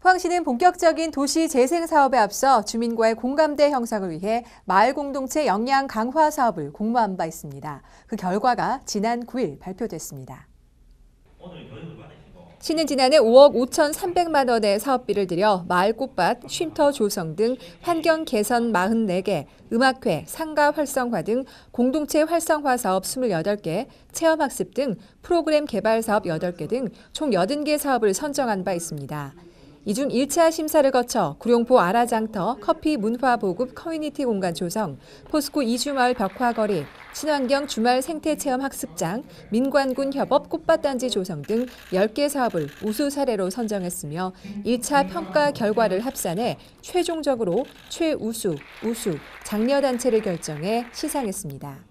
포항시는 본격적인 도시 재생 사업에 앞서 주민과의 공감대 형성을 위해 마을 공동체 역량 강화 사업을 공모한 바 있습니다. 그 결과가 지난 9일 발표됐습니다. 시는 지난해 5억 5,300만 원의 사업비를 들여 마을 꽃밭, 쉼터 조성 등 환경 개선 44개, 음악회, 상가 활성화 등 공동체 활성화 사업 28개, 체험학습 등 프로그램 개발 사업 8개 등 총 80개 사업을 선정한 바 있습니다. 이 중 1차 심사를 거쳐 구룡포 아라장터 커피 문화 보급 커뮤니티 공간 조성, 포스코 이주마을 벽화거리, 친환경 주말 생태체험 학습장, 민관군 협업 꽃밭단지 조성 등 10개 사업을 우수 사례로 선정했으며 1차 평가 결과를 합산해 최종적으로 최우수, 우수, 장려단체를 결정해 시상했습니다.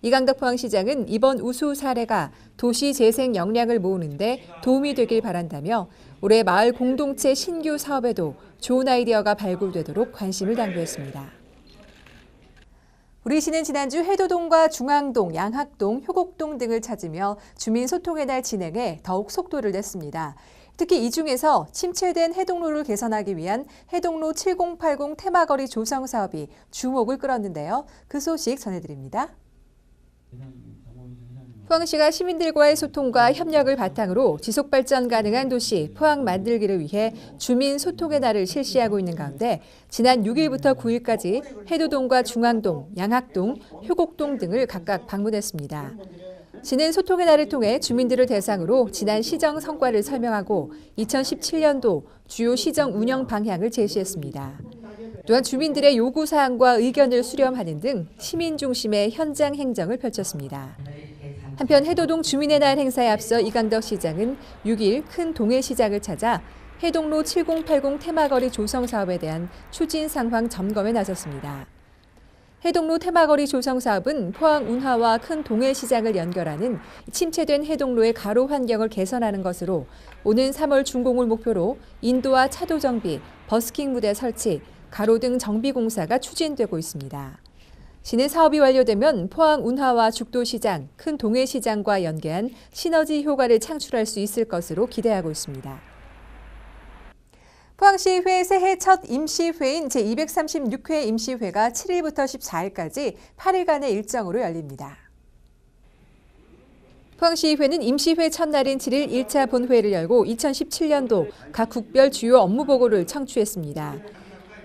이강덕 포항시장은 이번 우수 사례가 도시 재생 역량을 모으는 데 도움이 되길 바란다며 올해 마을 공동체 신규 사업에도 좋은 아이디어가 발굴되도록 관심을 당부했습니다. 우리 시는 지난주 해도동과 중앙동, 양학동, 효곡동 등을 찾으며 주민 소통의 날 진행에 더욱 속도를 냈습니다. 특히 이 중에서 침체된 해동로를 개선하기 위한 해동로 7080 테마거리 조성 사업이 주목을 끌었는데요. 그 소식 전해드립니다. 포항시가 시민들과의 소통과 협력을 바탕으로 지속발전 가능한 도시 포항 만들기를 위해 주민 소통의 날을 실시하고 있는 가운데 지난 6일부터 9일까지 해도동과 중앙동, 양학동, 효곡동 등을 각각 방문했습니다. 시는 소통의 날을 통해 주민들을 대상으로 지난 시정 성과를 설명하고 2017년도 주요 시정 운영 방향을 제시했습니다. 또한 주민들의 요구사항과 의견을 수렴하는 등 시민 중심의 현장 행정을 펼쳤습니다. 한편 해도동 주민의 날 행사에 앞서 이강덕 시장은 6일 큰 동해시장을 찾아 해동로 7080 테마거리 조성 사업에 대한 추진 상황 점검에 나섰습니다. 해동로 테마거리 조성 사업은 포항 운하와 큰 동해시장을 연결하는 침체된 해동로의 가로 환경을 개선하는 것으로 오는 3월 준공을 목표로 인도와 차도 정비, 버스킹 무대 설치, 가로 등 정비 공사가 추진되고 있습니다. 시는 사업이 완료되면 포항 운하와 죽도시장, 큰 동해시장과 연계한 시너지 효과를 창출할 수 있을 것으로 기대하고 있습니다. 포항시의회 새해 첫 임시회인 제236회 임시회가 7일부터 14일까지 8일간의 일정으로 열립니다. 포항시의회는 임시회 첫날인 7일 1차 본회의를 열고 2017년도 각 국별 주요 업무 보고를 청취했습니다.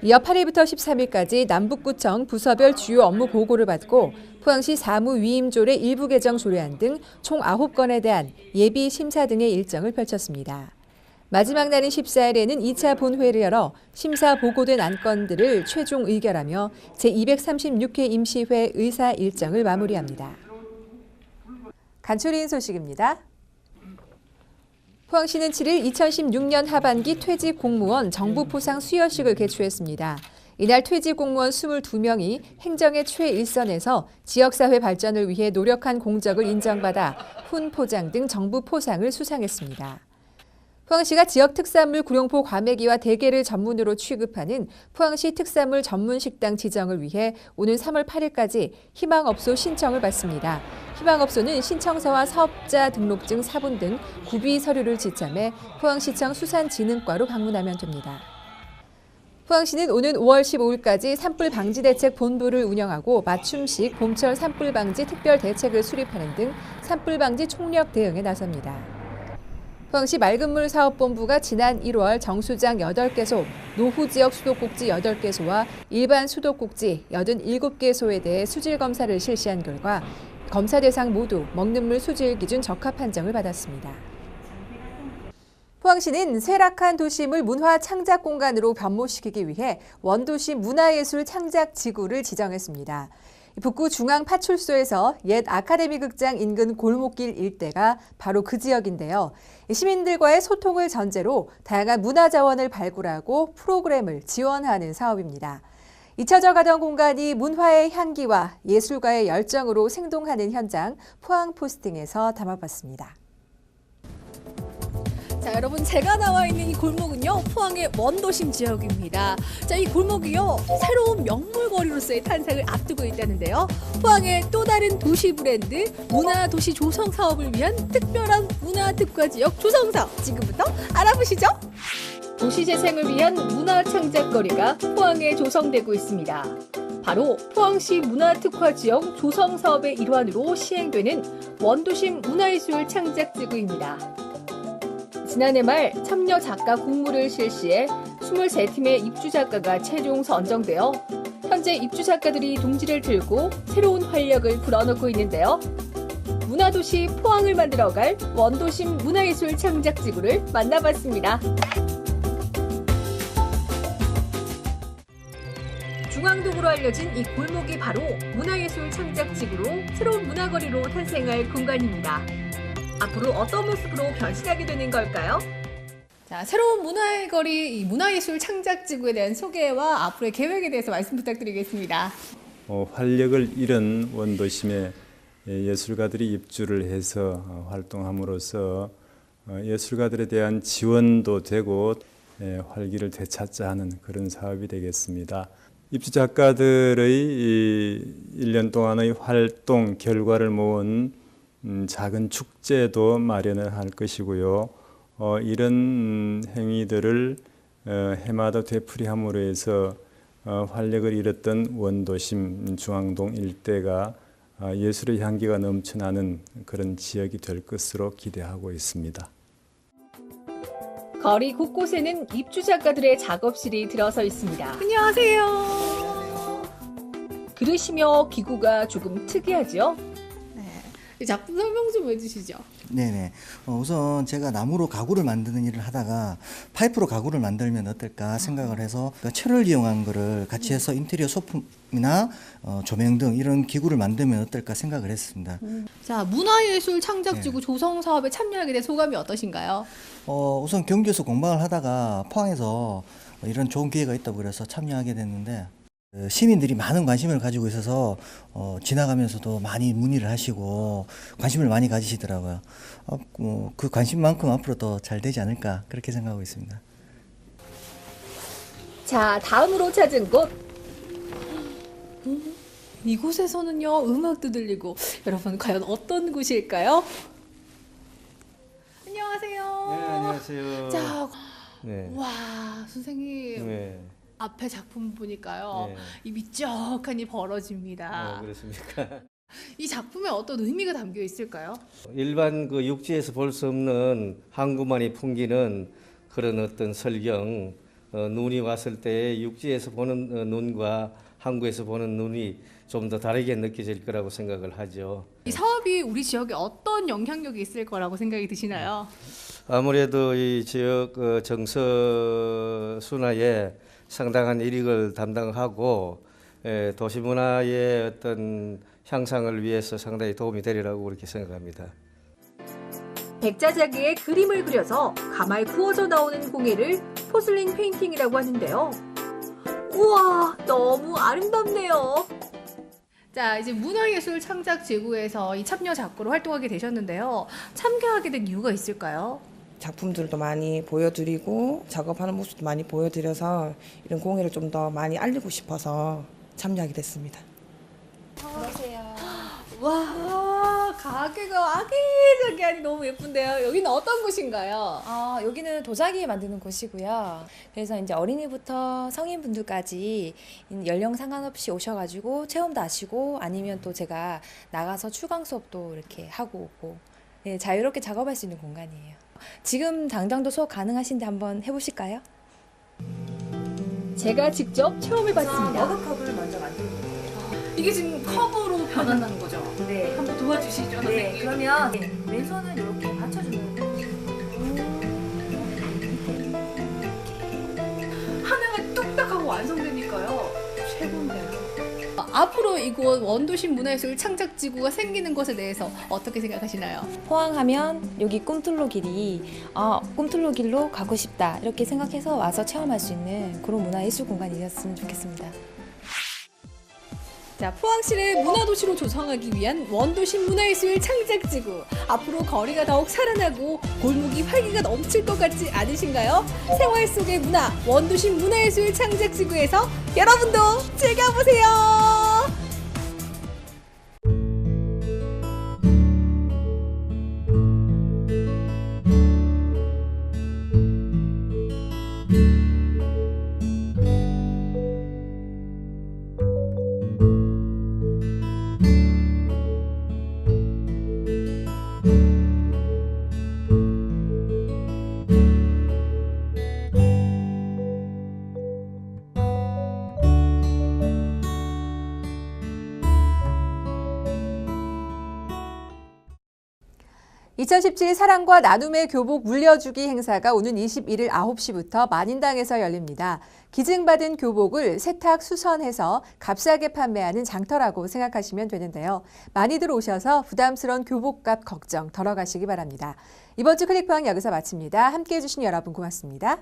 이어 8일부터 13일까지 남북구청 부서별 주요 업무 보고를 받고 포항시 사무위임조례 일부 개정 조례안 등 총 9건에 대한 예비 심사 등의 일정을 펼쳤습니다. 마지막 날인 14일에는 2차 본회의를 열어 심사 보고된 안건들을 최종 의결하며 제236회 임시회 의사 일정을 마무리합니다. 간추린 소식입니다. 포항시는 7일 2016년 하반기 퇴직 공무원 정부 포상 수여식을 개최했습니다. 이날 퇴직 공무원 22명이 행정의 최일선에서 지역사회 발전을 위해 노력한 공적을 인정받아 훈포장 등 정부 포상을 수상했습니다. 포항시가 지역 특산물 구룡포 과메기와 대게를 전문으로 취급하는 포항시 특산물 전문 식당 지정을 위해 오는 3월 8일까지 희망업소 신청을 받습니다. 희망업소는 신청서와 사업자 등록증 사본 등 구비 서류를 지참해 포항시청 수산진흥과로 방문하면 됩니다. 포항시는 오는 5월 15일까지 산불 방지 대책 본부를 운영하고 맞춤식 봄철 산불 방지 특별 대책을 수립하는 등 산불 방지 총력 대응에 나섭니다. 포항시 맑은물 사업본부가 지난 1월 정수장 8개소, 노후지역 수도꼭지 8개소와 일반 수도꼭지 87개소에 대해 수질 검사를 실시한 결과 검사 대상 모두 먹는 물 수질 기준 적합 판정을 받았습니다. 포항시는 쇠락한 도심을 문화 창작 공간으로 변모시키기 위해 원도시 문화예술 창작 지구를 지정했습니다. 북구 중앙 파출소에서 옛 아카데미 극장 인근 골목길 일대가 바로 그 지역인데요. 시민들과의 소통을 전제로 다양한 문화 자원을 발굴하고 프로그램을 지원하는 사업입니다. 잊혀져 가던 공간이 문화의 향기와 예술가의 열정으로 생동하는 현장 포항 포스팅에서 담아봤습니다. 자, 여러분 제가 나와 있는 이 골목은요 포항의 원도심 지역입니다. 자, 이 골목이요 새로운 명물거리로서의 탄생을 앞두고 있다는데요. 포항의 또 다른 도시 브랜드 문화도시 조성 사업을 위한 특별한 문화특화 지역 조성 사업 지금부터 알아보시죠. 도시재생을 위한 문화창작거리가 포항에 조성되고 있습니다. 바로 포항시 문화특화지역 조성사업의 일환으로 시행되는 원도심 문화예술 창작지구입니다. 지난해 말 참여 작가 공모를 실시해 23팀의 입주 작가가 최종 선정되어 현재 입주 작가들이 동지를 들고 새로운 활력을 불어넣고 있는데요. 문화도시 포항을 만들어갈 원도심 문화예술 창작지구를 만나봤습니다. 중앙동으로 알려진 이 골목이 바로 문화예술 창작지구로 새로운 문화거리로 탄생할 공간입니다. 앞으로 어떤 모습으로 변신하게 되는 걸까요? 자, 새로운 문화의 거리, 이 문화예술 창작지구에 대한 소개와 앞으로의 계획에 대해서 말씀 부탁드리겠습니다. 활력을 잃은 원도심에 예술가들이 입주를 해서 활동함으로써 예술가들에 대한 지원도 되고 활기를 되찾자 하는 그런 사업이 되겠습니다. 입주 작가들의 1년 동안의 활동 결과를 모은 작은 축제도 마련을 할 것이고요. 이런 행위들을 해마다 되풀이함으로 해서 활력을 잃었던 원도심 중앙동 일대가 예술의 향기가 넘쳐나는 그런 지역이 될 것으로 기대하고 있습니다. 거리 곳곳에는 입주 작가들의 작업실이 들어서 있습니다. 안녕하세요. 그릇이며 기구가 조금 특이하죠? 네. 작품 설명 좀 해주시죠. 네네. 우선 제가 나무로 가구를 만드는 일을 하다가 파이프로 가구를 만들면 어떨까 생각을 해서 철을 이용한 거를 같이 해서 인테리어 소품이나 조명 등 이런 기구를 만들면 어떨까 생각을 했습니다. 자, 문화예술 창작지구 조성 사업에 참여하게 된 소감이 어떠신가요? 우선 경주에서 공방을 하다가 포항에서 이런 좋은 기회가 있다고 그래서 참여하게 됐는데 시민들이 많은 관심을 가지고 있어서 지나가면서도 많이 문의를 하시고 관심을 많이 가지시더라고요. 그 관심만큼 앞으로 더 잘 되지 않을까 그렇게 생각하고 있습니다. 자, 다음으로 찾은 곳. 이곳에서는요, 음악도 들리고 여러분 과연 어떤 곳일까요? 안녕하세요. 네, 안녕하세요. 자, 네. 와, 선생님. 네. 앞에 작품 보니까요. 네. 입이 쩍하니 벌어집니다. 그렇습니까? 이 작품에 어떤 의미가 담겨 있을까요? 일반 그 육지에서 볼 수 없는 항구만이 풍기는 그런 어떤 설경, 눈이 왔을 때 육지에서 보는 눈과 항구에서 보는 눈이 좀 더 다르게 느껴질 거라고 생각을 하죠. 이 사업이 우리 지역에 어떤 영향력이 있을 거라고 생각이 드시나요? 아무래도 이 지역 정서 순화에 상당한 이익을 담당하고 도시 문화의 어떤 향상을 위해서 상당히 도움이 되리라고 그렇게 생각합니다. 백자재기에 그림을 그려서 가마에 구워져 나오는 공예를 포슬린 페인팅이라고 하는데요. 우와, 너무 아름답네요. 자, 이제 문화예술 창작지구에서 이 참여 작가로 활동하게 되셨는데요. 참가하게 된 이유가 있을까요? 작품들도 많이 보여드리고 작업하는 모습도 많이 보여드려서 이런 공예를 좀 더 많이 알리고 싶어서 참여하게 됐습니다. 와, 가게가 아기자기하니 너무 예쁜데요. 여기는 어떤 곳인가요? 여기는 도자기 만드는 곳이고요. 그래서 이제 어린이부터 성인분들까지 연령 상관없이 오셔가지고 체험도 하시고 아니면 또 제가 나가서 추강 수업도 이렇게 하고 오고 네, 자유롭게 작업할 수 있는 공간이에요. 지금 당장도 수업 가능하신데 한번 해보실까요? 제가 직접 체험해 봤습니다. 머그컵을 먼저 만들고 있어요. 이게 지금 컵으로 변한다는 거죠? 네. 한번 도와주시죠, 선생님. 네, 그러면 왼손은 이렇게 받쳐주면 돼요. 하나가 뚝딱하고 완성되니까요. 최고인데요. 앞으로 이곳 원도심 문화예술 창작지구가 생기는 것에 대해서 어떻게 생각하시나요? 포항하면 여기 꿈틀로 길이 꿈틀로 길로 가고 싶다 이렇게 생각해서 와서 체험할 수 있는 그런 문화예술 공간이었으면 좋겠습니다. 자, 포항시를 문화도시로 조성하기 위한 원도심 문화예술 창작지구. 앞으로 거리가 더욱 살아나고 골목이 활기가 넘칠 것 같지 않으신가요? 생활 속의 문화, 원도심 문화예술 창작지구에서 여러분도 즐겨보세요. 2017 사랑과 나눔의 교복 물려주기 행사가 오는 21일 9시부터 만인당에서 열립니다. 기증받은 교복을 세탁 수선해서 값싸게 판매하는 장터라고 생각하시면 되는데요. 많이들 오셔서 부담스러운 교복값 걱정 덜어가시기 바랍니다. 이번 주 클릭포항 여기서 마칩니다. 함께해 주신 여러분 고맙습니다.